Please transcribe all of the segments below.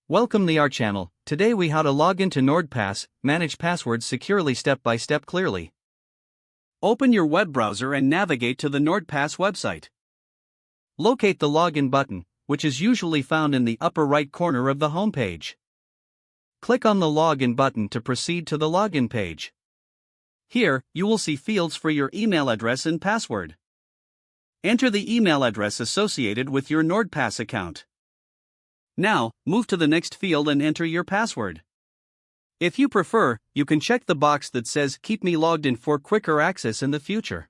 Welcome to our channel. Today we how to log into NordPass, manage passwords securely step by step clearly. Open your web browser and navigate to the NordPass website. Locate the login button, which is usually found in the upper right corner of the home page. Click on the login button to proceed to the login page. Here, you will see fields for your email address and password. Enter the email address associated with your NordPass account. Now, move to the next field and enter your password. If you prefer, you can check the box that says "Keep me logged in" for quicker access in the future.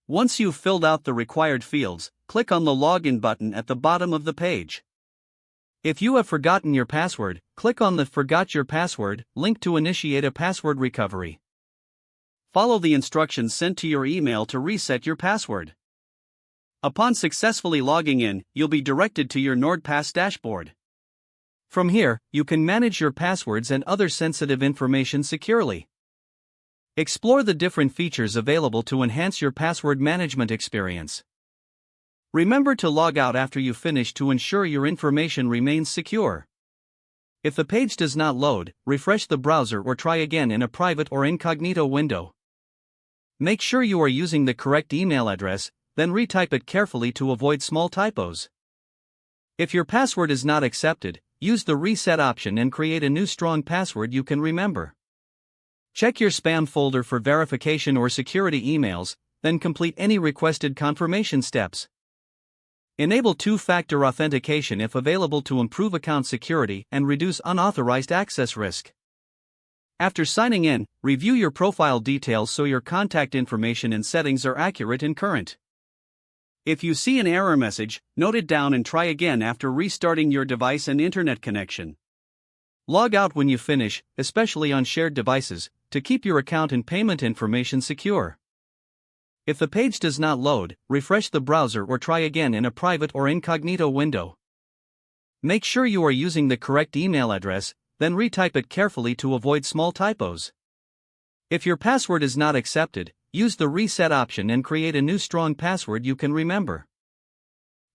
Once you've filled out the required fields, click on the login button at the bottom of the page. If you have forgotten your password, click on the "Forgot Your Password" link to initiate a password recovery. Follow the instructions sent to your email to reset your password. Upon successfully logging in, you'll be directed to your NordPass dashboard. From here, you can manage your passwords and other sensitive information securely. Explore the different features available to enhance your password management experience. Remember to log out after you finish to ensure your information remains secure. If the page does not load, refresh the browser or try again in a private or incognito window. Make sure you are using the correct email address, then retype it carefully to avoid small typos. If your password is not accepted, use the reset option and create a new strong password you can remember. Check your spam folder for verification or security emails, then complete any requested confirmation steps. Enable two-factor authentication if available to improve account security and reduce unauthorized access risk. After signing in, review your profile details so your contact information and settings are accurate and current. If you see an error message, note it down and try again after restarting your device and internet connection. Log out when you finish, especially on shared devices, to keep your account and payment information secure. If the page does not load, refresh the browser or try again in a private or incognito window. Make sure you are using the correct email address, then retype it carefully to avoid small typos. If your password is not accepted, use the reset option and create a new strong password you can remember.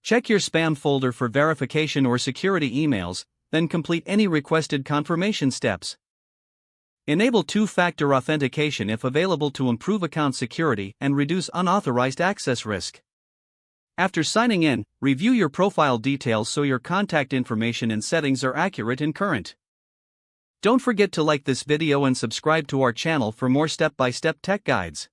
Check your spam folder for verification or security emails, then complete any requested confirmation steps. Enable two-factor authentication if available to improve account security and reduce unauthorized access risk. After signing in, review your profile details so your contact information and settings are accurate and current. Don't forget to like this video and subscribe to our channel for more step-by-step tech guides.